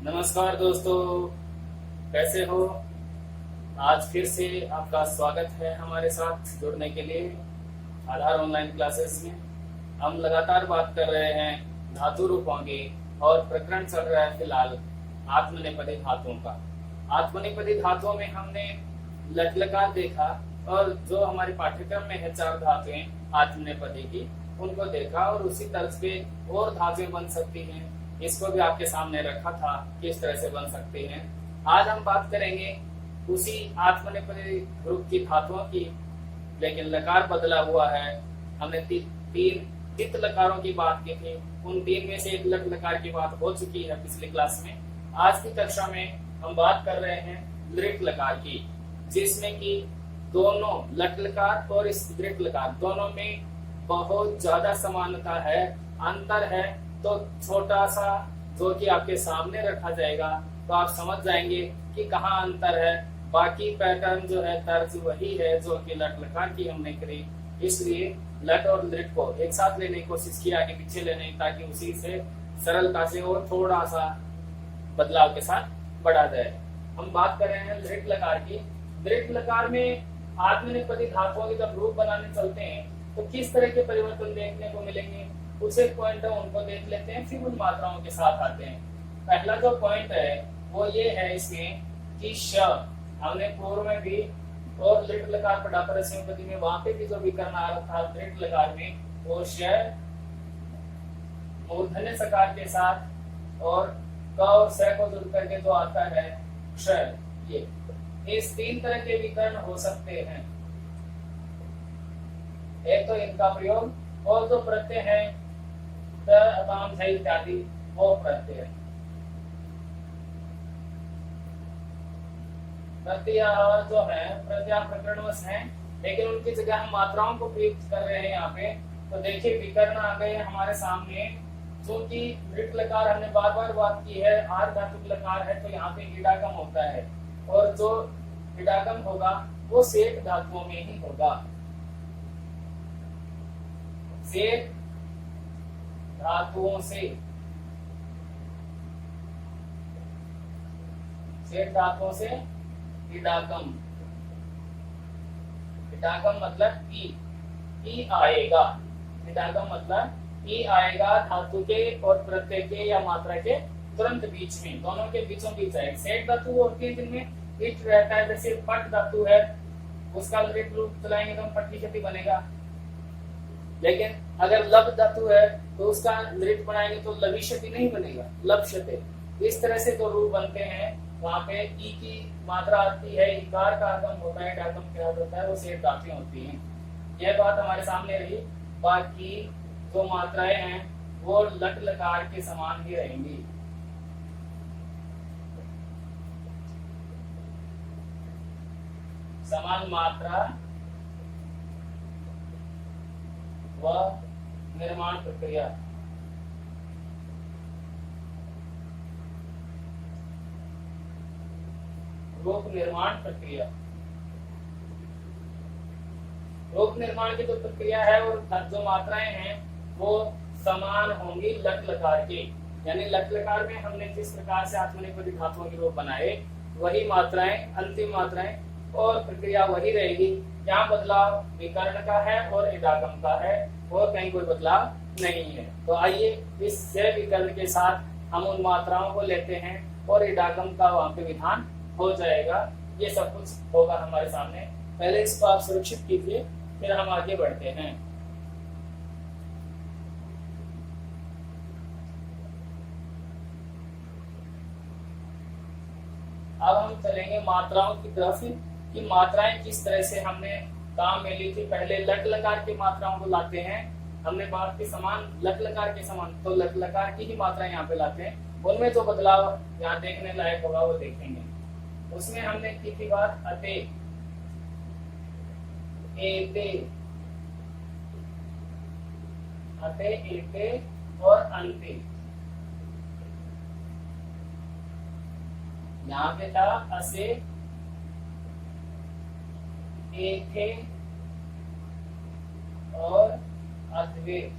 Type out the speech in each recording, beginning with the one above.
नमस्कार दोस्तों, कैसे हो। आज फिर से आपका स्वागत है हमारे साथ जुड़ने के लिए आधार ऑनलाइन क्लासेस में। हम लगातार बात कर रहे हैं धातु रूपों की और प्रकरण चल रहा है फिलहाल आत्मनेपदी धातुओं का। आत्मनेपदी धातुओं में हमने लट लकार देखा और जो हमारे पाठ्यक्रम में है 4 धातुएं आत्मनेपदी की उनको देखा और उसी तर्ज पे और धातुएं बन सकती हैं, इसको भी आपके सामने रखा था किस तरह से बन सकती हैं। आज हम बात करेंगे उसी आत्मनेपदी ग्रुप की धातुओं की, लेकिन लकार बदला हुआ है। हमने तीन तित लकारों की बात की थी, उन 3 में से एक लट लकार की बात हो चुकी है पिछली क्लास में। आज की कक्षा में हम बात कर रहे हैं दृढ़ लकार की, जिसमें कि दोनों लट लकार और इस दृढ़ लकार दोनों में बहुत ज्यादा समानता है। अंतर है तो छोटा सा जो कि आपके सामने रखा जाएगा, तो आप समझ जाएंगे कि कहाँ अंतर है। बाकी पैटर्न जो है तर्ज वही है जो कि लट लकार की हमने करी, इसलिए लट और दृढ़ को एक साथ लेने की कोशिश की, आगे पीछे लेने, ताकि उसी से सरलता से और थोड़ा सा बदलाव के साथ बढ़ा जाए। हम बात कर रहे हैं दृढ़ लकार की। दृढ़ लकार में आत्मनेपदी धातुओं के जब रूप बनाने चलते हैं तो किस तरह के परिवर्तन देखने को मिलेंगे, कुछ एक पॉइंट है उनको देख लेते हैं, फिर उन मात्राओं के साथ आते हैं। पहला जो पॉइंट है वो ये है इसमें कि श हमने पूर्व में भी और दृढ़ लकार पढ़ा परस्मैपदी में, वहां पे भी जो विकर्ण आ रहा था दृढ़ लकार में वो श मूर्धन्य सकार के साथ और क और स को जुड़ करके जो आता है क्ष। ये इस 3 तरह के विकर्ण हो सकते हैं। एक तो इनका प्रयोग और जो प्रत्यय है इत्यादि वो प्रत्यय जो है प्रत्यय प्रकरणवश है, लेकिन उनकी जगह हम मात्राओं को प्रयुक्त कर रहे हैं यहाँ पे। तो देखिए विकर्ण आ गए हमारे सामने। चूंकि दृढ़ लकार हमने बार बार बात की है, आर्ध धातुक लकार है, तो यहाँ पे ईडागम होता है और जो ईडागम होगा वो सेठ धातुओं में ही होगा। सेठ धातुओं से, सेठ धातुओं से ईडागम, ईडागम मतलब ई आएगा। ईडागम मतलब ई आएगा धातु के और प्रत्यय के या मात्रा के तुरंत बीच में, दोनों के बीचों बीच आएगा। सेठ धातु होती है जिनमें ईट रहता है, जैसे पट धातु है उसका दृढ़ रूप चलाएंगे तो पट की क्षति बनेगा। लेकिन अगर लब धातु है तो उसका दृढ़ बनाएंगे तो लवी क्षति नहीं बनेगा, लब क्षति। इस तरह से जो रूप बनते हैं वहां पे ई की मात्रा आती है, इकार का आगम होता है, डागम क्या होता है, वो सेठ धातुएं होती हैं। यह बात हमारे सामने रही। बाकी जो मात्राएं हैं वो लट लकार के समान ही रहेंगी। समान मात्रा व निर्माण प्रक्रिया। रूप निर्माण प्रक्रिया, रूप निर्माण की जो प्रक्रिया है और जो मात्राएं हैं वो समान होंगी लट लकार के। यानी लट लकार में हमने जिस प्रकार से आत्मनेपदी धातुओं के रूप बनाए वही मात्राएं, अंतिम मात्राएं और प्रक्रिया वही रहेगी। यहाँ बदलाव विकर्ण का है और ईडागम का है और कहीं कोई बदलाव नहीं है। तो आइए इस से विकर्ण के साथ हम उन मात्राओं को लेते हैं और ईडागम का वहां पे विधान हो जाएगा। ये सब कुछ होगा हमारे सामने। पहले इसको आप सुरक्षित कीजिए, फिर हम आगे बढ़ते हैं। अब हम चलेंगे मात्राओं की तरफ कि मात्राएं किस तरह से हमने काम में ली थी। पहले लट लकार की मात्राओं को लाते हैं, हमने बात की समान लट लकार के समान, तो लट लकार की ही मात्राएं यहाँ पे लाते हैं। उनमें जो बदलाव यहाँ देखने लायक होगा वो देखेंगे। उसमें हमने की थी बात अते, एते, अते, एते और अंते। यहाँ पे था असे, एथे और अद्वैत।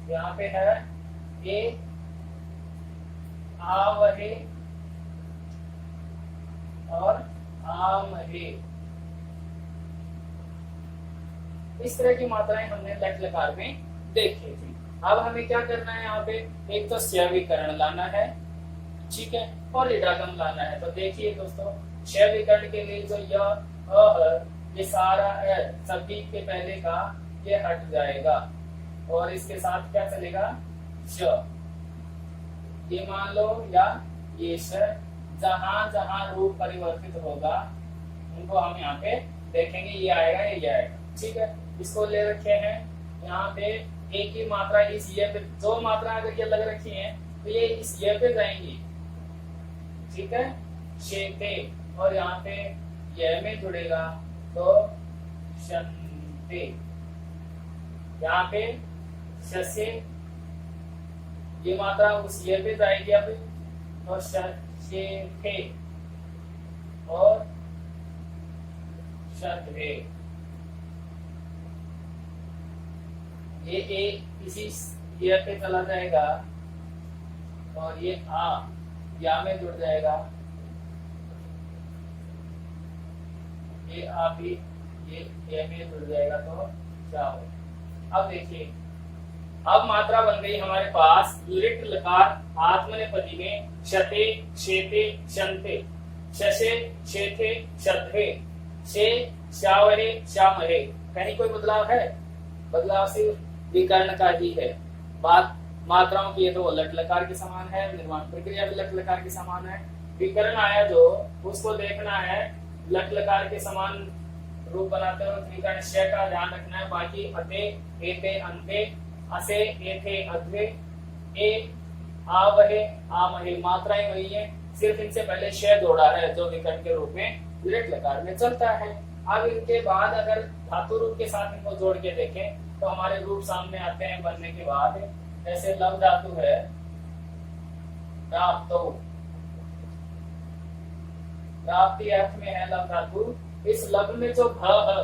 यहाँ पे है ए आवहे और आमहे। इस तरह की मात्राएं हमने लट लकार में देखी थी। अब हमें क्या करना है, यहाँ पे एक तो स्यवीकरण लाना है, ठीक है, और इडागम लाना है। तो देखिए दोस्तों, स्यवीकरण के लिए जो ये सारा सभी के पहले का ये हट जाएगा और इसके साथ क्या चलेगा, श। ये मान लो या ये श, जहां जहां रूप परिवर्तित होगा उनको हम यहाँ पे देखेंगे, ये आएगा ये आएगा, ठीक है। इसको ले रखे हैं यहाँ पे एक ही मात्रा इस ये पे, दो मात्रा अगर ये लग रखी है तो ये इस ये पे जाएंगी, ठीक है, शेते, और यहाँ पे ये में जुड़ेगा तो शंते, यहाँ पे शसे, ये मात्रा उस ये पे जाएगी अब तो शे और शत्वे। ये एक इसी ये पे चला जाएगा और ये या में जुड़ जाएगा, ये आ भी ये में जुड़ जाएगा तो जाओ। अब देखिए, अब मात्रा बन गई हमारे पास लिट लकार आत्मनेपदी में शते शेते शंते, शशे शेथे शत्वे, शे श्यावहे श्यामहे। कहीं कोई बदलाव है? बदलाव सिर्फ विकर्ण का ही है। बात मात्राओं की है तो लट लकार के समान है, निर्माण प्रक्रिया भी लट लकार के समान है। विकर्ण आया जो उसको देखना है लट लकार के समान रूप बनाते हुए विकर्ण श का ध्यान रखना है। बाकी अते एते अंते असे एथे अध्वे ए आवहे आमहे मात्राएं वही है, सिर्फ इनसे पहले श जोड़ा है जो विकर्ण के रूप में लिट लकार में चलता है। अब इनके बाद अगर धातु रूप के साथ इनको जोड़ के देखें तो हमारे रूप सामने आते हैं बनने के बाद। जैसे लव धातु है प्राप्तो, प्राप्ति अर्थ में है लव धातु। इस लव में जो भ है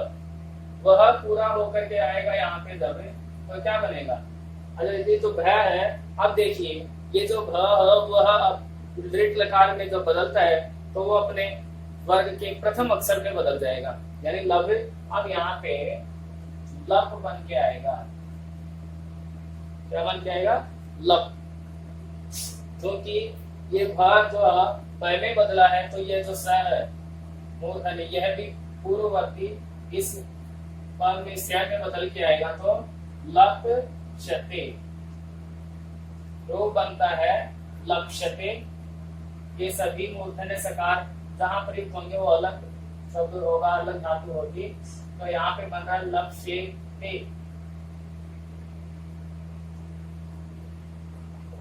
वह पूरा होकर के आएगा यहाँ पे जब, तो क्या बनेगा? अच्छा, ये जो भ है, अब देखिए ये जो भ है वह लिट लकार में जो बदलता है तो वो अपने वर्ग के प्रथम अक्षर में बदल जाएगा, यानी लव अब यहाँ पे लप बन के आएगा। क्या बन के आएगा? लप। क्योंकि ये भाग जो पहले बदला है तो ये जो स है मूर्धन्य, यह भी पूर्ववर्ती इस पद में स्य में बदल के आएगा तो लप शते। रूप बनता है लपशते। ये सभी मूर्धन्य सकार जहां पर होंगे वो अलग शब्द होगा, अलग धातु होगी। तो यहाँ पे बन रहा है लपशेते,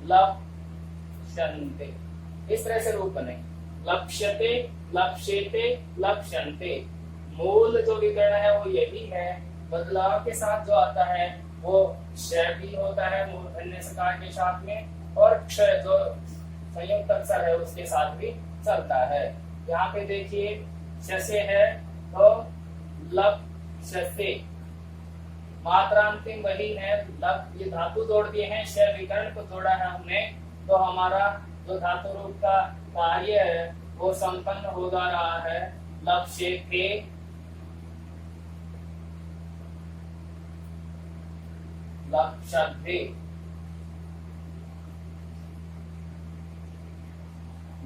लपशन्ते। इस तरह से रूप बने लपशते, लपशेते, लपशन्ते। मूल जो विकर्ण है वो यही है। बदलाव के साथ जो आता है वो श भी होता है मूर्धन्य सकार के साथ में, और क्ष जो संयुक्त अक्षर है उसके साथ भी चलता है। यहाँ पे देखिए शसे है तो लप शसे, मात्रा अंतिम वही है। लप ये धातु जोड़ दिए हैं, श विकर्ण को जोड़ा है हमने, तो हमारा जो धातु रूप का कार्य है वो संपन्न हो जा रहा है। लप शे थे, लप शब्दे,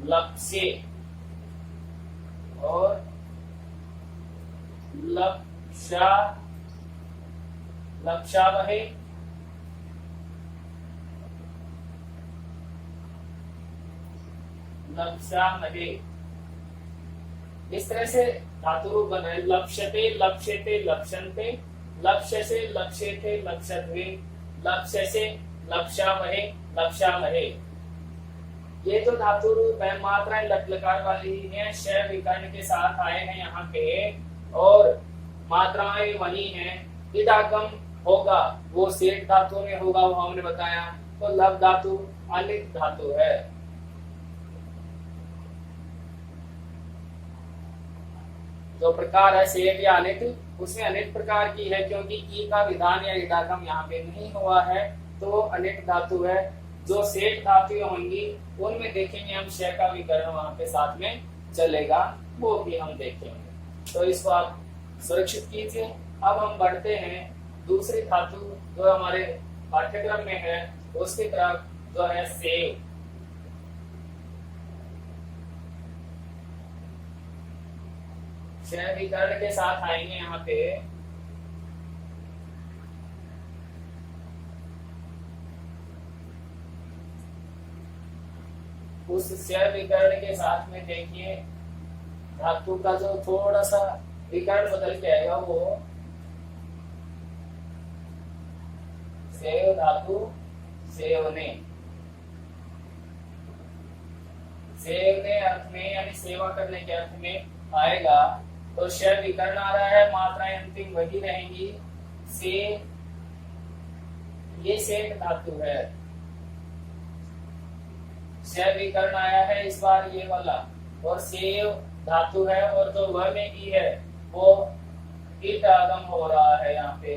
लप से और लपशा, लपशावहे, लपशामहे। इस तरह से धातु रूप बना है। लपशते, लपशेते, लपशन्ते, लपशसे, लपशेते, लपशध्वे, लपशसे, लपशामहे, लपशामहे। ये जो धातु रूप है मात्राएं लट लकार वाली ही हैं, श विकर्ण के साथ आए हैं यहाँ पे, और मात्राएं वही हैं। इडागम होगा वो सेठ धातु में होगा, वो हमने बताया। तो लव धातु अनिट धातु है। जो प्रकार है सेठ या अनिट, उसमें अनिट प्रकार की है, क्योंकि ई का विधान या इडागम यहाँ पे नहीं हुआ है तो अनिट धातु है। जो सेठ धातुएं होंगी उनमें देखेंगे हम श का विकर्ण वहां पे साथ में चलेगा, वो भी हम देखेंगे। तो इसको आप सुरक्षित कीजिए। अब हम बढ़ते हैं दूसरी धातु जो हमारे पाठ्यक्रम में है उसकी तरफ, जो है सेव। श विकर्ण के साथ आएंगे यहाँ पे। उस श विकर्ण के साथ में देखिए धातु का जो थोड़ा सा विकर्ण बदल के आएगा, वो सेव धातु, सेवने। सेवने अर्थ में यानी सेवा करने के अर्थ में आएगा, तो श विकर्ण आ रहा है, मात्राएं अंतिम वही रहेंगी। से ये सेठ धातु है, श विकर्ण आया है इस बार ये वाला, और सेव धातु है, और जो व में ई है वो ईट आगम हो रहा है यहाँ पे।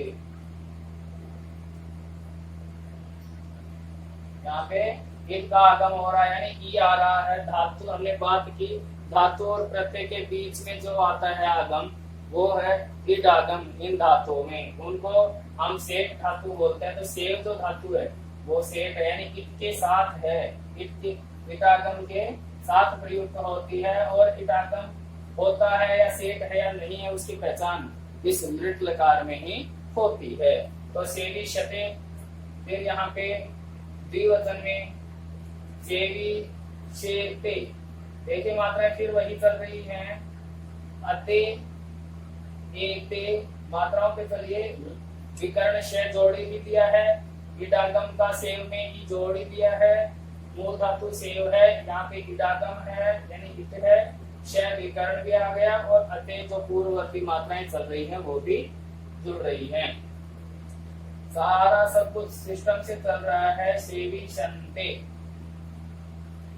यहाँ पे ईट का आगम हो रहा है यानी ई आ रहा है। धातु हमने बात की, धातु और प्रत्यय के बीच में जो आता है आगम वो है ईट आगम। इन धातुओं में उनको हम सेठ धातु बोलते हैं। तो सेव जो धातु है वो सेठ है, यानी ईट के साथ है, ईटागम के साथ प्रयुक्त होती है। और ईटागम होता है या सेठ है या नहीं है उसकी पहचान इस लृट लकार में ही होती है। तो सेवी शते, फिर यहाँ पे द्विवचन में सेवी शेते, देखिए मात्राएं फिर वही चल रही हैं। अते एते मात्राओं पे चलिए, विकर्ण श जोड़ी भी दिया है, ईडागम का सेव में ही जोड़ी दिया है, मूल धातु सेव है, यहाँ पे ईडागम है यानी इत है, श विकर्ण भी आ गया, और अते जो पूर्ववर्ती मात्राएं चल रही हैं वो भी जुड़ रही हैं। सारा सब कुछ सिस्टम से चल रहा है। सेवी शंते,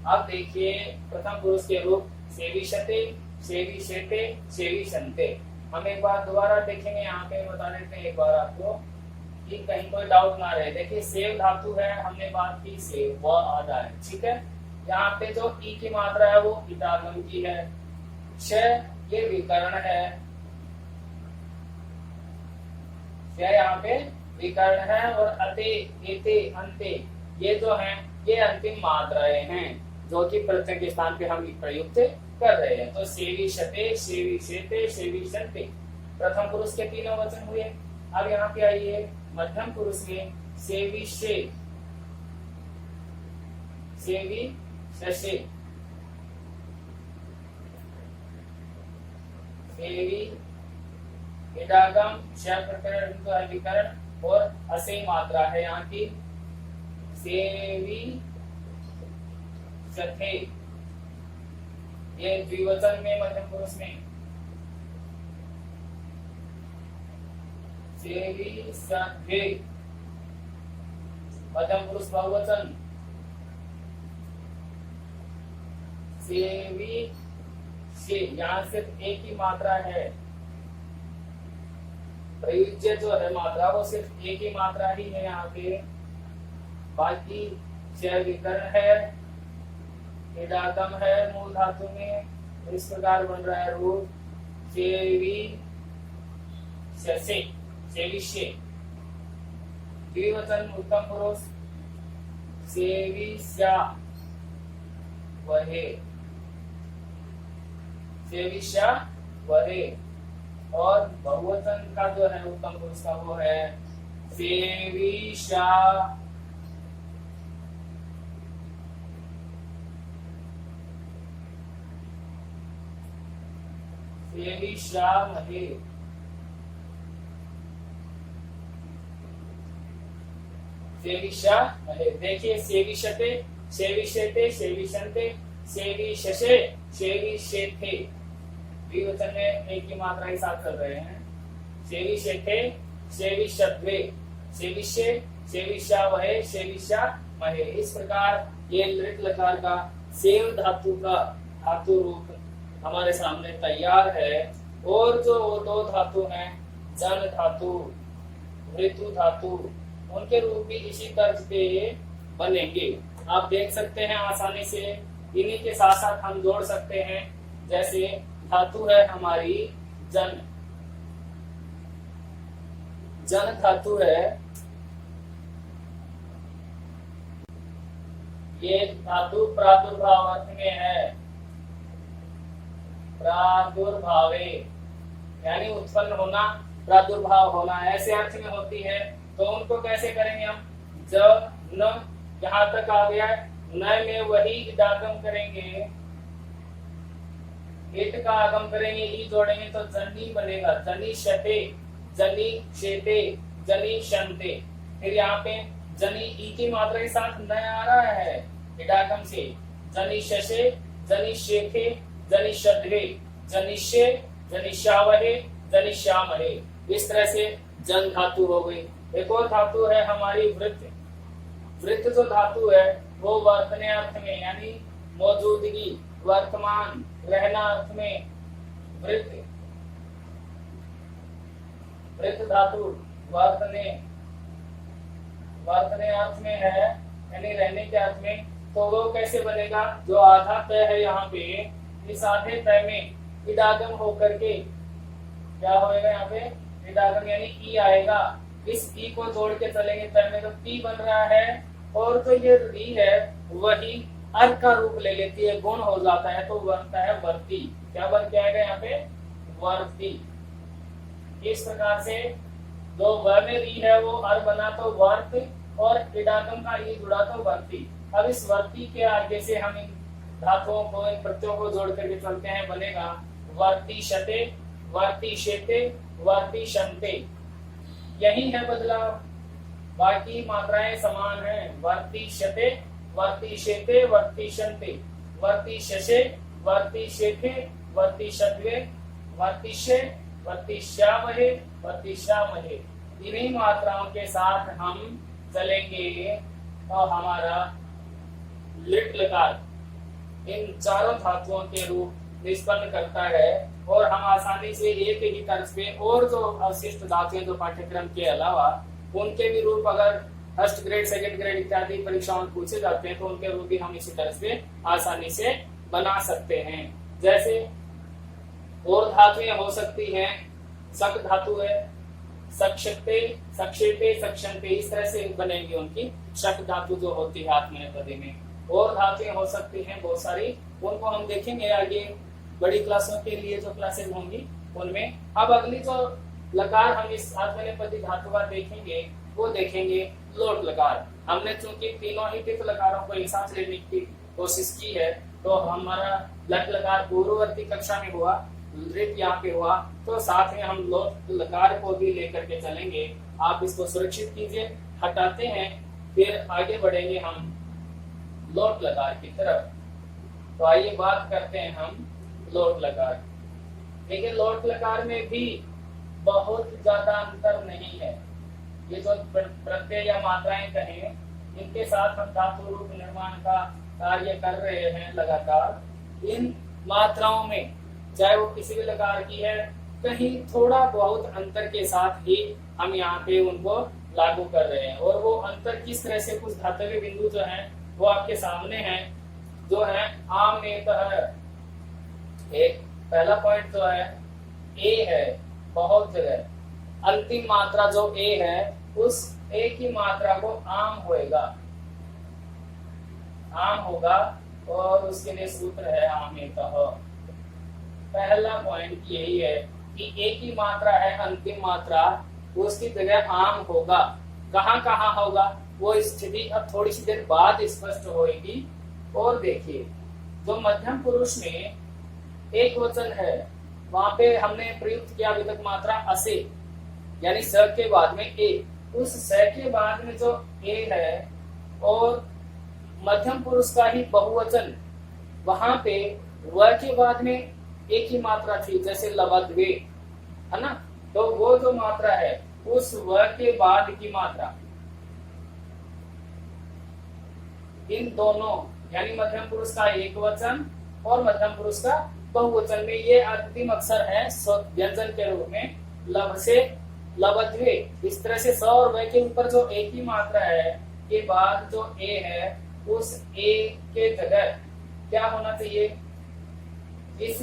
अब देखिए प्रथम पुरुष के रूप सेवी शते, सेवी शेते, सेवी शंते। हम एक बार दोबारा देखेंगे, यहाँ पे बता देते हैं एक बार आपको कि कहीं कोई डाउट ना रहे। देखिए सेव धातु है, हमने बात की सेव, व आधा है, ठीक है। यहाँ पे जो ई की मात्रा है वो ईटागम की है, श ये विकर्ण है, श यहाँ पे विकर्ण है, और अते एते अंते ये जो हैं ये अंतिम मात्राएं हैं जो कि प्रत्यय के स्थान पे हम प्रयुक्त कर रहे हैं। तो सेवी शते, सेवी शेते, सेवी शंते प्रथम पुरुष के तीनों वचन हुए। अब यहाँ पे आइए मध्यम पुरुष में सेवी शे, सेवी शशे, सेवी इडागम श प्रकरण विकर्ण और असे मात्रा है यहाँ की, सेवी शथे ये द्विवचन में मध्यम पुरुष में, सेवी शथे मध्यम पुरुष बहुवचन, सेवी से यहाँ सिर्फ एक ही मात्रा है, प्रयुज्य जो है मात्रा वो सिर्फ एक ही मात्रा ही है यहाँ पे, बाकी च विकर्ण है, इडागम है मूल धातु में, इस प्रकार बन रहा है रूप सेवी शसे, सेविष्य। द्विवचन उत्तम पुरुष सेविष्या वहे, सेविष्या वहे, और बहुवचन का जो है उत्तम पुरुष का वो है सेविषा, सेविषा महे। सेविषा महे, देखिए सेविषते, सेविषेते, सेविषन्ते, सेविषसे, सेविषेथे द्विवचन में एक ही मात्रा के साथ चल रहे हैं। सेविषेथे, सेविषद्वे, सेविष्ये, सेविष्यावहे, सेविष्यामहे। इस प्रकार ये लृट लकार का सेव धातु का धातु रूप हमारे सामने तैयार है। और जो दो धातु हैं जन धातु, ऋतु धातु, उनके रूप भी इसी तर्ज पे बनेंगे। आप देख सकते हैं आसानी से, इन्हीं के साथ साथ हम जोड़ सकते हैं। जैसे धातु है हमारी जन, जन धातु है, ये धातु प्रादुर्भाव अर्थ में है, प्रादुर्भावे यानी उत्पन्न होना, प्रादुर्भाव होना ऐसे अर्थ में होती है। तो उनको कैसे करेंगे हम, ज न यहाँ तक आ गया, न में वही इडागम करेंगे, ईट का आगम करेंगे, ई जोड़ेंगे तो जनी बनेगा, जनी शते, जनी शेते, जनी शंते। फिर यहाँ पे जनी ई की मात्रा के साथ न आ रहा है इडागम से, जनी शशे, जनी शेखे, जनी शद्वे, जनिष्य, जनिष्यावहे, जनिष्यामहे। इस तरह से जन धातु हो गई। एक और धातु है हमारी वृत्त। वृत्त जो धातु है वो वर्तने अर्थ में यानी मौजूदगी, वर्तमान, रहना अर्थ में वृत्त, वृत्त धातु वर्तने, वर्तने अर्थ में है यानी रहने के अर्थ में। तो वो कैसे बनेगा, जो आधा तय है यहाँ पे, इस आधे तय में इडागम होकर के क्या होएगा, यहाँ पे इडागम यानी ई आएगा। इस ई को जोड़ के चलेंगे तय में तो पी बन रहा है, और जो ये री है वही अर्थ का रूप ले लेती है, गुण हो जाता है तो बनता है वर्ती। क्या बन के आएगा यहाँ पे, वर्ती। इस प्रकार से जो व में री है वो अर बना तो वर्त, और इडागम का ई जुड़ा तो वर्ती। अब इस वर्ती के आगे से हम इन धातुओं को, इन प्रत्ययों को जोड़ करके चलते हैं, बनेगा वर्ती शते, वर्ती शेते, वर्ती शंते। यही है बदलाव, बाकी मात्राएं समान हैं। वर्ती शते, वर्ती शेते, वर्ती शंते, वर्ती शशे, वर्ती शेखे, वर्ती शद्वे, वर्तिष्य, वर्तिष्यामहे, वर्तिष्यामहे। इन्हीं मात्राओं के साथ हम चलेंगे और हमारा लिट लकार इन चारों धातुओं के रूप निष्पन्न करता है। और हम आसानी से एक ही तर्ज पे और जो अवशिष्ट धातुएं जो पाठ्यक्रम के अलावा उनके भी रूप अगर फर्स्ट ग्रेड, सेकंड ग्रेड इत्यादि परीक्षाओं में पूछे जाते हैं तो उनके रूप भी हम इसी तरह से आसानी से बना सकते हैं। जैसे और धातुएं हो सकती हैं, सक धातु है, सक्षते, सक्षेपे, सक्षंते, इस तरह से बनेंगी उनकी शक धातु जो होती है आत्मनेपदी में। और धातुएं हो सकती हैं बहुत सारी, उनको हम देखेंगे आगे बड़ी क्लासों के लिए जो क्लासेस होंगी उनमें। अब अगली जो लकार हम इस आत्मनेपदी धातु का देखेंगे वो देखेंगे लोट लकार। हमने चूंकि तीनों ही तीर्थ लकारों को एक साथ लेने की कोशिश की है तो हमारा लट लकार पूर्ववर्ती कक्षा में हुआ, लिट यहाँ पे हुआ, तो साथ में हम लोट लकार को भी लेकर के चलेंगे। आप इसको सुरक्षित कीजिए, हटाते हैं, फिर आगे बढ़ेंगे हम लोट लकार की तरफ। तो आइए बात करते हैं हम लोट लकार। देखिए लोट लकार में भी बहुत ज्यादा अंतर नहीं है। ये जो प्रत्यय या मात्राएं कहें, इनके साथ हम धातु रूप निर्माण का कार्य कर रहे हैं लगातार। इन मात्राओं में चाहे वो किसी भी लकार की है, कहीं थोड़ा बहुत अंतर के साथ ही हम यहाँ पे उनको लागू कर रहे हैं। और वो अंतर किस तरह से, कुछ धातव्य बिंदु जो हैं वो आपके सामने हैं, जो है आम है। एक पहला पॉइंट जो है ए है, बहुत जगह अंतिम मात्रा जो ए है उस ए की मात्रा को आम होएगा, आम होगा, और उसके लिए सूत्र है आमेतः। पहला पॉइंट यही है कि ए की मात्रा है अंतिम मात्रा, उसकी जगह आम होगा। कहाँ कहाँ होगा वो स्थिति अब थोड़ी सी देर बाद स्पष्ट होगी। और देखिए जो मध्यम पुरुष में एक वचन है वहां पे हमने प्रयुक्त किया विगत मात्रा असे, यानी स के बाद में ए, उस स के बाद में जो ए है और मध्यम पुरुष का ही बहुवचन, वहां पे व के बाद में एक ही मात्रा थी, जैसे लवद्वे है ना, तो वो जो मात्रा है उस व के बाद की मात्रा, इन दोनों यानी मध्यम पुरुष का एक वचन और मध्यम पुरुष का बहुवचन में ये अंतिम अक्षर है व्यंजन के रूप में लब से लवद्वे। इस तरह से स और व के ऊपर जो एक ही मात्रा है के बाद जो ए है उस ए के जगह क्या होना चाहिए, इस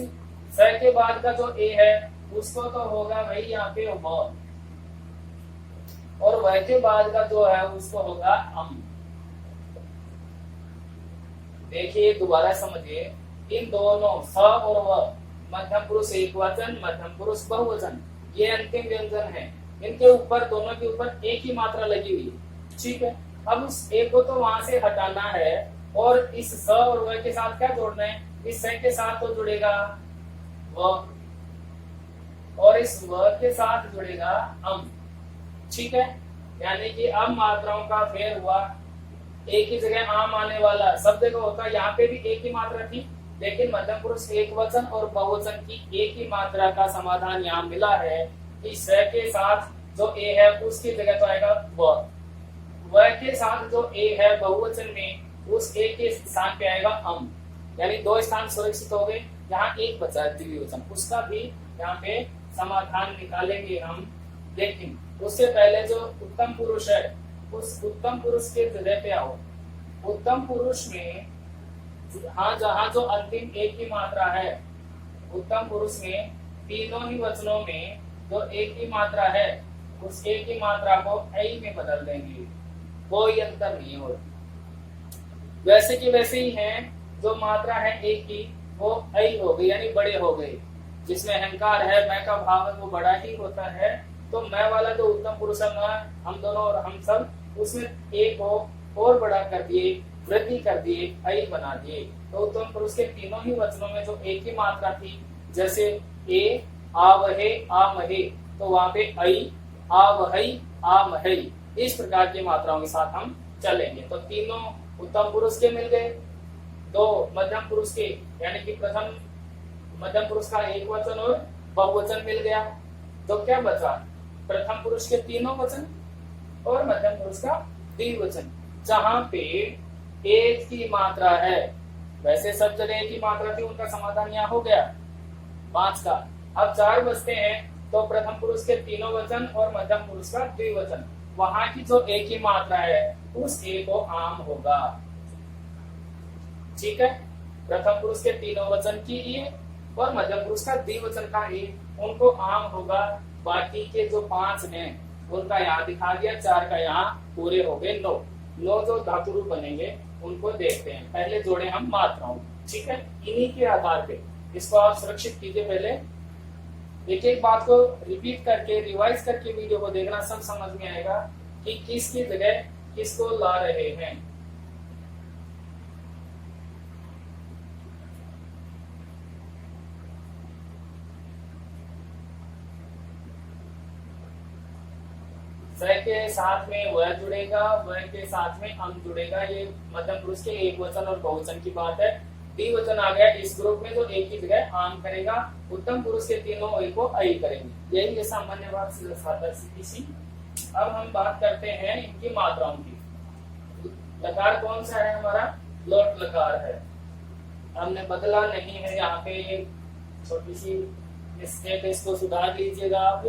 स के बाद का जो ए है उसको तो होगा भाई यहाँ पे व, और वह के बाद का जो है उसको होगा अम। देखिए दोबारा समझिए, इन दोनों स और व, मध्यम पुरुष एकवचन मध्यम पुरुष बहुवचन, ये अंतिम व्यंजन है। इनके ऊपर दोनों के ऊपर एक ही मात्रा लगी हुई है, ठीक है। अब उस एक को तो वहां से हटाना है और इस स और व के साथ क्या जोड़ना है, इस स के साथ तो जुड़ेगा व और इस व के साथ जुड़ेगा अम, ठीक है। यानी कि अब मात्राओं का फेर हुआ, एक ही जगह आम आने वाला सब जगह होता, यहाँ पे भी एक ही मात्रा थी, लेकिन मध्यम पुरुष एक वचन और बहुवचन की एक ही मात्रा का समाधान यहाँ मिला है कि स के साथ जो ए है उसकी जगह तो आएगा व के साथ जो ए है बहुवचन में उस ए के स्थान पे आएगा अम, यानी दो स्थान सुरक्षित हो गए। यहाँ एक बचा है द्विवचन, उसका भी यहाँ पे समाधान निकालेंगे हम, लेकिन उससे पहले जो उत्तम पुरुष है उस उत्तम पुरुष के जगह पे आओ। उत्तम पुरुष में हाँ जहाँ जो अंतिम एक ही मात्रा है, उत्तम पुरुष में तीनों ही वचनों में जो एक ही मात्रा है उस एक ही मात्रा को ऐ में बदल देंगे, कोई अंतर नहीं होती। वैसे की वैसे ही है, जो मात्रा है एक की वो ऐ हो गई यानी बड़े हो गए। जिसमें अहंकार है, मैं का भाव है वो बड़ा ही होता है, तो मैं वाला जो उत्तम पुरुष है मैं, हम दोनों और हम सब, उसमें एक को और बड़ा कर दिए, वृद्धि कर दिए, ऐ बना दिए। तो उत्तम पुरुष के तीनों ही वचनों में जो एक ही मात्रा थी, जैसे ए आवहे आमहे, तो वहां पे ऐ आवहै आमहै, इस प्रकार की मात्राओं के साथ हम चलेंगे। तो तीनों उत्तम पुरुष के मिल गए, दो मध्यम पुरुष के, यानी कि प्रथम मध्यम पुरुष का एक वचन और बहुवचन मिल गया। तो क्या बचा, प्रथम पुरुष के तीनों वचन और मध्यम पुरुष का द्विवचन, जहां पे एक की मात्रा है। वैसे सब जगह एक ही मात्रा थी, उनका समाधान यहाँ हो गया 5 का। अब 4 बचते हैं, तो प्रथम पुरुष के तीनों वचन और मध्यम पुरुष का द्विवचन, वहां की जो एक ही मात्रा है उस ए को आम होगा, ठीक है। प्रथम पुरुष के तीनों वचन की ए और मध्यम पुरुष का द्विवचन का ए, उनको आम होगा। बाकी के जो 5 हैं उनका यहाँ दिखा दिया, 4 का यहाँ पूरे हो गए 9 जो धातु रूप बनेंगे उनको देखते हैं। पहले जोड़े हम मात्राओं, ठीक है। इन्हीं के आधार पे इसको आप सुरक्षित कीजिए। पहले एक एक बात को रिपीट करके रिवाइज करके वीडियो को देखना, सब समझ में आएगा कि किसकी जगह किसको ला रहे हैं। स के साथ में वह जुड़ेगा, वह के साथ में अम जुड़ेगा, ये मध्यम पुरुष के एक वचन और बहुवचन की बात है। द्विवचन आ गया इस ग्रुप में, जो एक की जगह आम करेगा। उत्तम पुरुष के तीनों वही को ऐ करेंगे, यही सामान्य बात सी। अब हम बात करते हैं इनकी मात्राओं की। लकार कौन सा है हमारा, लोट लकार है, हमने बदला नहीं है। यहाँ पे छोटी सी मिस्टेक है, इसको सुधार लीजिएगा आप।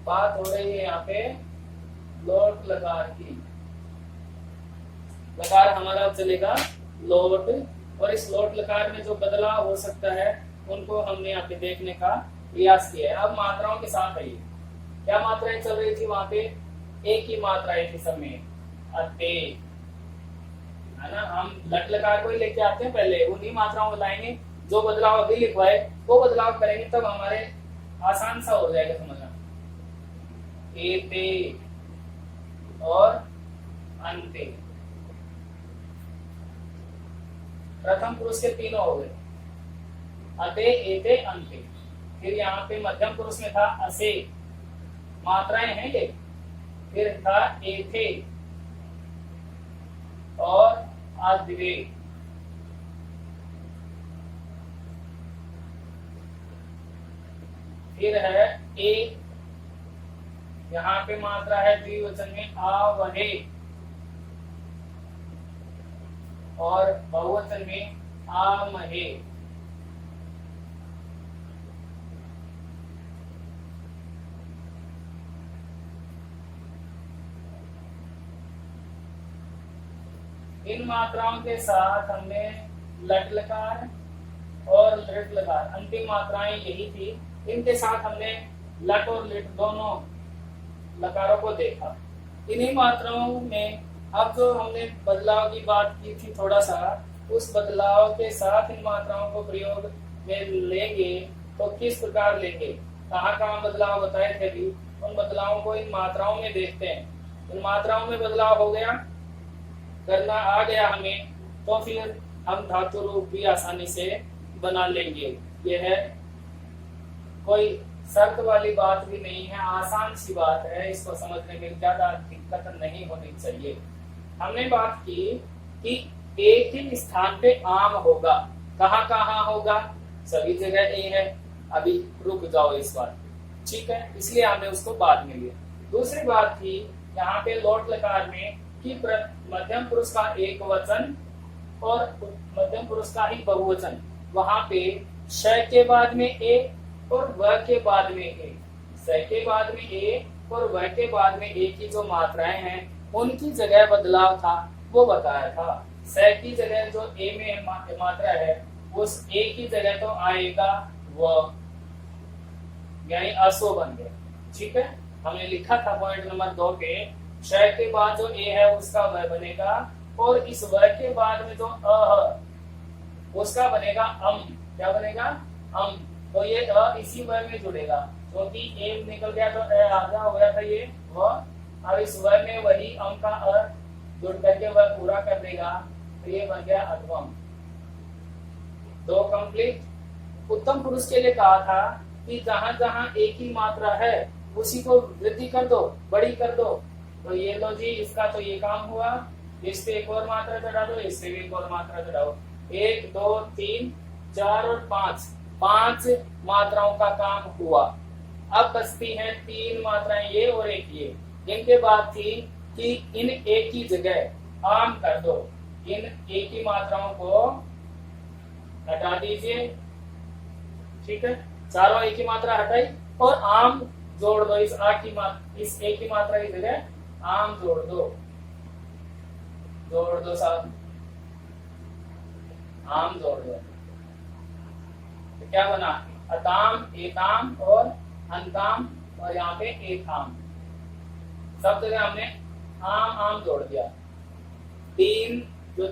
बात हो रही है यहाँ पे लोट लकार की। लकार हमारा चलेगा लोट, और इस लोट लकार में जो बदलाव हो सकता है उनको हमने यहाँ पे देखने का प्रयास किया है। अब मात्राओं के साथ है, क्या मात्राएं चल रही थी वहां पे, एक ही मात्राएं थी सब में, अते, है ना। हम लट लकार को ही लेके आते हैं, पहले उन्हीं मात्राओं को लाएंगे। जो बदलाव अभी लिखवाए वो बदलाव करेंगे, तब हमारे आसान सा हो जाएगा समझना। एते और अंते, प्रथम पुरुष के तीनों हो गए, अते एते अंते। फिर यहाँ पे मध्यम पुरुष में था असे, मात्राएं हैं ये। फिर था एथे और अद्वे। फिर है ए, यहाँ पे मात्रा है द्विवचन में आवहे, और बहुवचन में आमहे। इन मात्राओं के साथ हमने लट लकार और लृट लकार, अंतिम मात्राएं यही थी। इनके साथ हमने लट और लिट दोनों लकारों को देखा। इन्हीं मात्राओं में अब जो हमने बदलाव की बात की थी थोड़ा सा, उस बदलाव के साथ इन मात्राओं को प्रयोग में लेंगे तो किस प्रकार लेंगे, कहाँ कहाँ बदलाव बताए थे अभी, उन बदलावों को इन मात्राओं में देखते हैं। इन मात्राओं में बदलाव हो गया, करना आ गया हमें, तो फिर हम धातु रूप भी आसानी से बना लेंगे। यह है, कोई शर्त वाली बात भी नहीं है, आसान सी बात है, इसको समझने में ज्यादा दिक्कत नहीं होनी चाहिए। हमने बात की कि एक ही स्थान पे आम होगा, कहाँ कहाँ होगा, सभी जगह ए है। अभी रुक जाओ इस बात, ठीक है, इसलिए हमने उसको बाद में लिया। दूसरी बात थी यहाँ पे लोट लकार में कि मध्यम पुरुष का एक वचन और मध्यम पुरुष का ही बहुवचन, वहां पे श के बाद में ए और व के बाद में ए, स के बाद में ए और व के बाद में ए की जो मात्राएं हैं उनकी जगह बदलाव था, वो बताया था। स की जगह जो ए में मात्रा है, उस ए की जगह तो आएगा व, यानी असो बन गया। ठीक है, हमने लिखा था पॉइंट नंबर 2 पे, श के बाद जो ए है उसका व बनेगा, और इस व के बाद में जो अ उसका बनेगा अम। क्या बनेगा? अम। तो ये अ इसी व में जुड़ेगा, क्योंकि ए निकल गया तो ए आधा हो गया था ये व, अब इस व में वही अम का अ जुड़ करके वह पूरा कर देगा, तो ये बन गया अध्वम। 2 कंप्लीट। उत्तम पुरुष के लिए कहा था कि जहां जहां एक ही मात्रा है उसी को वृद्धि कर दो, बड़ी कर दो। तो ये लो जी, इसका तो ये काम हुआ, इस पे एक और मात्रा चढ़ा दो, इससे भी एक और मात्रा चढ़ाओ। 1 2 3 4 और 5 मात्राओं का काम हुआ। अब बचती हैं 3 मात्राएं, ये और एक ये। इनके बाद थी कि इन एक ही जगह आम कर दो, इन एक ही मात्राओं को हटा दीजिए। ठीक है, चारों एक ही मात्रा हटाई और आम जोड़ दो, इस इस एक ही मात्रा की जगह आम जोड़ दो साहब, आम जोड़ दो। तो क्या बना? अताम, एताम और अंताम, और यहाँ पे एथाम, सब जगह हमने आम आम जोड़ दिया। 3 जो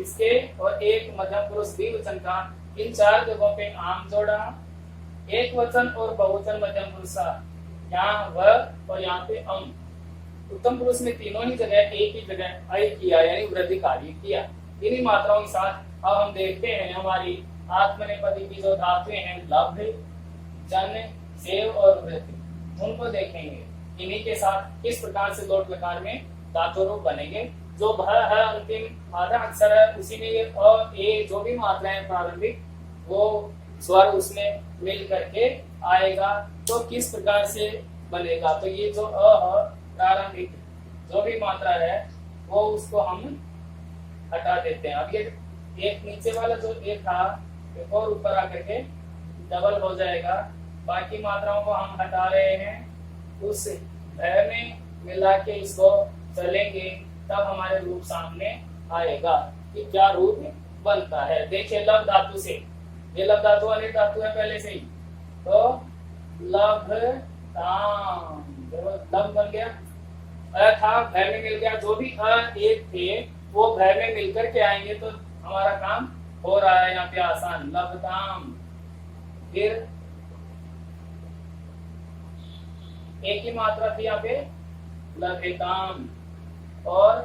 इसके और एक मध्यम पुरुष द्विवचन का, इन 4 जगहों पे आम जोड़ा। एक वचन और बहुवचन मध्यम पुरुष का, यहाँ व और यहाँ पे अम। उत्तम पुरुष में तीनों ही जगह एक ही जगह अय किया, यानी वृद्धि कार्य किया। इन्हीं मात्राओं के साथ अब हम देखते हैं हमारी आत्मनेपदी की जो धातुएं हैं, लभ, जन, सेव और वृद्धि, उनको देखेंगे। इन्हीं के साथ किस प्रकार से लोट लकार में धातु रूप बनेंगे। जो भ है अंतिम आधा अक्षर है, उसी में ये अ ए जो भी मात्राएं प्रारंभिक, वो स्वर उसमें मिल करके आएगा, तो किस प्रकार से बनेगा। तो ये जो अ प्रारंभिक जो भी मात्रा है वो उसको हम हटा देते हैं। अब ये एक नीचे वाला जो ए था, एक और ऊपर आकर के डबल हो जाएगा। बाकी मात्राओं को हम हटा रहे हैं, उस भय में मिला के इसको चलेंगे, तब हमारे रूप सामने आएगा कि क्या रूप बनता है। देखिए लब धातु से, ये लब धातु अनेक धातु है पहले से ही, तो लब ताम, लब बन गया। अ था, भय में मिल गया, जो भी अ एक थे वो भय में मिलकर के आएंगे, तो हमारा काम हो रहा है यहाँ पे आसान। लबताम, फिर एक ही मात्रा थी यहाँ पे लभेताम और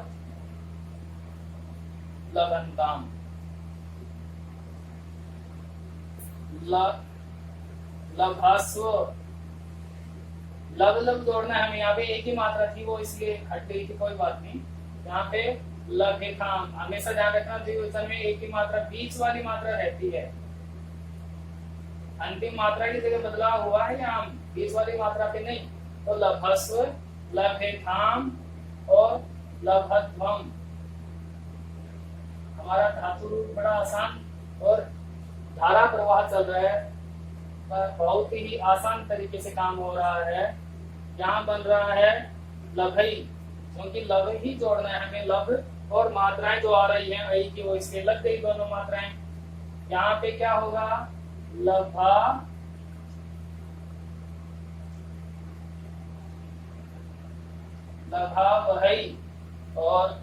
लभंताम। लभास्व, लब लब जोड़ना है हमें, यहाँ पे एक ही मात्रा थी वो इसलिए हट गई थी, कोई बात नहीं। यहाँ पे लभेताम, हमेशा ध्यान रखना द्विवचन में एक ही मात्रा, बीच वाली मात्रा रहती है। अंतिम मात्रा की जगह बदलाव हुआ है यहाँ, बीच वाली मात्रा पे नहीं। तो लभस्व, लभेताम और लभध्वम। हमारा धातु रूप बड़ा आसान और धारा प्रवाह चल रहा है, बहुत ही आसान तरीके से काम हो रहा है। यहाँ बन रहा है लभई, क्योंकि लभ ही जोड़ना है हमें, लभ और मात्राएं जो आ रही हैं ऐ की वो इसके लग गई दोनों मात्राएं। यहाँ पे क्या होगा, लभा वही और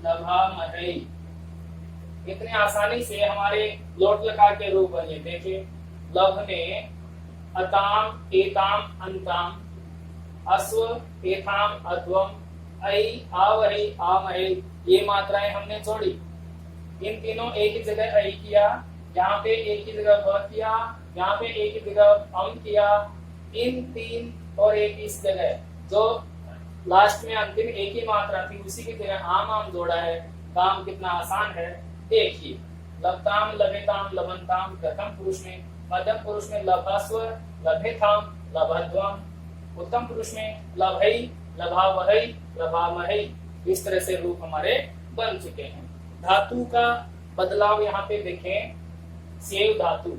लभामहै। इतने आसानी से हमारे लोट लकार के रूप बने। देखिए लभ में अताम एताम अंताम, अश्व एथाम अध्वम, ऐ आवहि आमहे, ये मात्राएं हमने जोड़ी। इन तीनों एक ही जगह ऐ किया, यहाँ पे एक ही जगह व किया, यहाँ पे एक ही जगह अम किया। इन तीन और एक इस जगह जो लास्ट में अंतिम एक ही मात्रा थी उसी की जगह आम जोड़ा है। काम कितना आसान है देखिए। लभताम लभेताम लभंताम प्रथम पुरुष में, मध्यम पुरुष में लभस्व लभेथाम लभध्वम, उत्तम पुरुष में लभै लभावहै लभामहै। इस तरह से रूप हमारे बन चुके हैं। धातु का बदलाव यहाँ पे देखें, सेव धातु।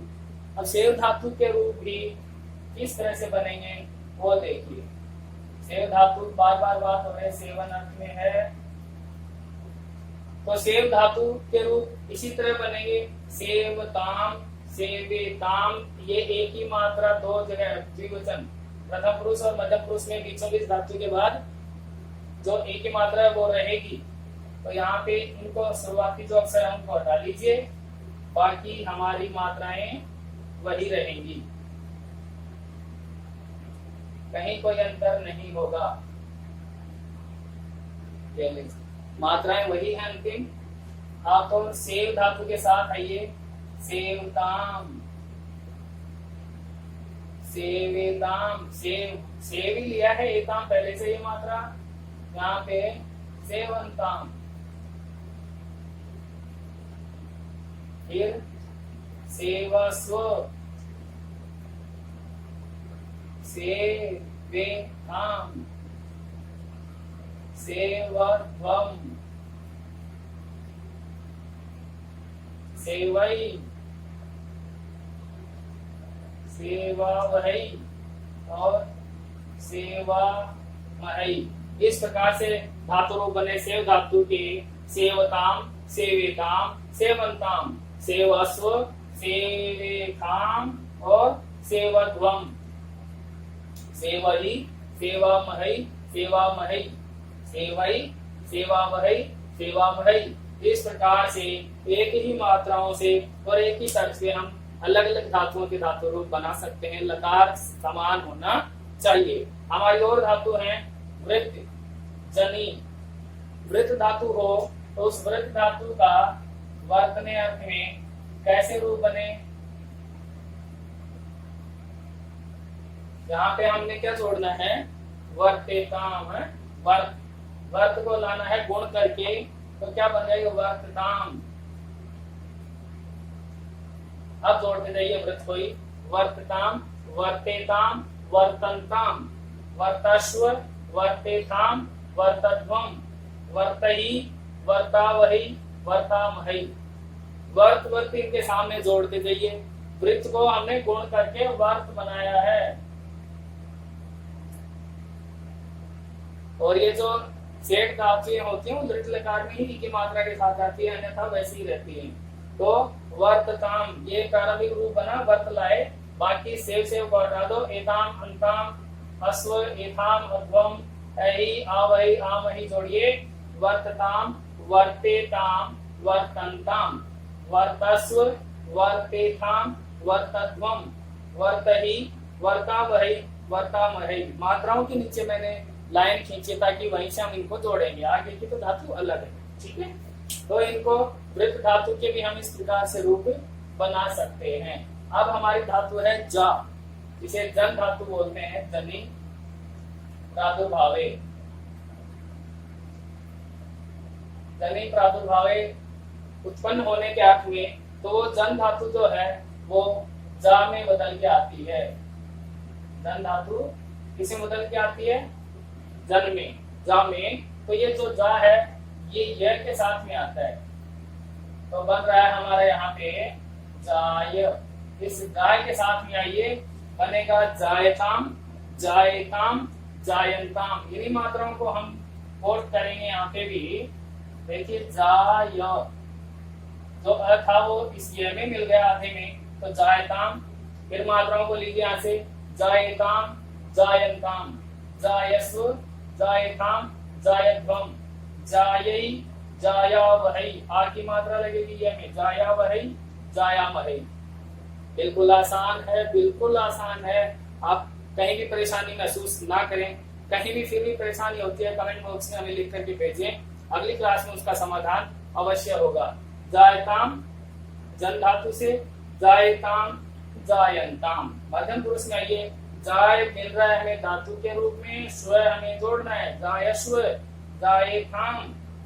अब सेव धातु के रूप भी किस तरह से बनेंगे वो देखिए। सेव धातु बार बार बात हो रहे सेवन अर्थ में है, तो सेव धातु के रूप इसी तरह बनेंगे। सेवताम सेवेताम, ये एक ही मात्रा दो जगह द्विवचन, प्रथम पुरुष और मध्यम पुरुष में बीचों बीच धातु के बाद जो एक ही मात्रा है वो रहेगी। तो यहाँ पे इनको शुरुआती जो अक्षर है उनको हटा लीजिए, बाकी हमारी मात्राएं वही रहेंगी, कहीं कोई अंतर नहीं होगा। मात्राएं वही हैं अंतिम। आप तो सेव धातु के साथ आइए। सेवताम सेवेताम, सेव ही लिया है एताम पहले से ये मात्रा, यहाँ पे सेवंताम, फिर सेवस्व सेवेताम सेवध्वम सेवै सेवावहै और सेवामहै। इस प्रकार से धातु रूप बने सेव धातु के सेवताम सेवेताम सेवंताम सेवस्व सेवेताम और सेवध्वम सेवहि सेवामहै सेवामहै सेवै सेवामहै सेवामहै। इस प्रकार से एक ही मात्राओं से और एक ही तर्क से हम अलग अलग धातुओं के धातु रूप बना सकते हैं। लकार समान होना चाहिए। हमारी और धातु हैं वृत्त जनी। वृत्त धातु हो तो उस वृत्त धातु का वर्तने अर्थ में कैसे रूप बने। यहाँ पे हमने क्या जोड़ना है, वर्तेताम है। वर्त को लाना है गुण करके, तो क्या बन जाएगा वर्तताम। अब जोड़ते जाइए वृत्त को ही। वर्तताम वर्तेताम वर्तनताम वर्तस्व वर्तेताम वर्तध्वम वर्तहि वर्तावहि वर्तामहै। वर्त इनके सामने जोड़ते जाइए। वृत्त को हमने गुण करके वर्त बनाया है, और ये जो सेठ धातुएं होती हैं वृत्त लकार में ही की मात्रा के साथ आती है, अन्यथा वैसी ही रहती है। तो वर्तताम ये प्रारंभिक रूप बना, वर्त लाए, बाकी सेव को हटा दो। एताम अंताम अश्व एथाम अध्वम ऐहि आवहि आमहि जोड़िए। वर्तताम वर्तेताम वर्तन्ताम वर्तस्व वर्तेथाम वर्तध्वम वर्तहि वर्तावहि वर्तामहै। मात्राओं के नीचे मैंने लाइन खींची ताकि वहीं से हम इनको जोड़ेंगे। आगे की तो धातु अलग है, ठीक है। तो इनको वृत्त धातु के भी हम इस प्रकार से रूप बना सकते हैं। अब हमारी धातु है जा, जिसे जन धातु बोलते हैं। जनी प्रादुर्भावे, जनी प्रादुर्भावे उत्पन्न होने के अर्थ में, तो वो जन धातु जो है वो जा में बदल के आती है। जन धातु किसे बदल के आती है, जन में, जा में। तो ये जो जा है ये य के साथ में आता है, तो बन रहा है हमारा यहाँ पे जाय। इस जाय के साथ में आइए, बनेगा जायताम जायताम जायंताम। इन्हीं मात्राओं को हम कोट करेंगे यहाँ पे भी। देखिए जाय, जो अ था वो इस ये में मिल गया आधे में, तो जायताम। फिर मात्राओं को लीजिए यहाँ से, जायताम, जायंताम, जायस्व, जायताम, जायध्वम, जायई, जायावहै। आ की मात्रा लगेगी ये में, जायावहै, जायामहै। बिल्कुल आसान है, बिल्कुल आसान है। आप कहीं भी परेशानी महसूस ना करें। कहीं भी फिर भी परेशानी होती है कमेंट बॉक्स में हमें लिख करके भेजें, अगली क्लास में उसका समाधान अवश्य होगा। जायताम जन धातु से, जायताम, जायंताम। मध्यम पुरुष में आइए, जाय मिल रहा है हमें धातु के रूप में, स्व हमें जोड़ना है, जायस्व, जायथाम,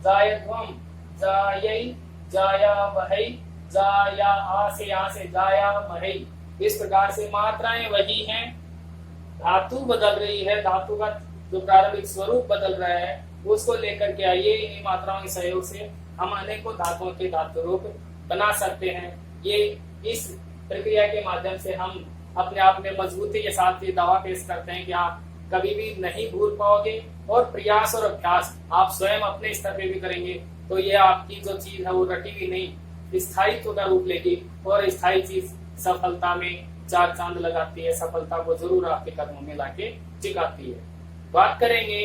जायध्वम, जायई, जायावहै, जाया आ से जायामहै। इस प्रकार से मात्राएं वही हैं, धातु बदल रही है, धातु का जो प्रारंभिक स्वरूप बदल रहा है उसको लेकर के आइए। इन्हीं मात्राओं के सहयोग से हम अनेकों धातुओं के धातु रूप बना सकते हैं। ये इस प्रक्रिया के माध्यम से हम अपने आप में मजबूती के साथ ये दावा पेश करते हैं कि आप कभी भी नहीं भूल पाओगे, और प्रयास और अभ्यास आप स्वयं अपने स्तर पे भी करेंगे तो ये आपकी जो चीज है वो रटी हुई नहीं, स्थायित्व का रूप लेगी, और स्थायी चीज सफलता में चार चांद लगाती है, सफलता को जरूर आपके कदमों में लाके टिकाती है। बात करेंगे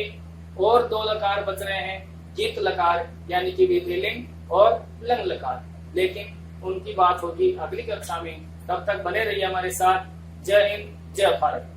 और दो लकार बच रहे हैं, कित लकार यानी कि विधिलिंग और लंग लकार, लेकिन उनकी बात होगी अगली कक्षा में। तब तक बने रहिए हमारे साथ। जय हिंद, जय भारत।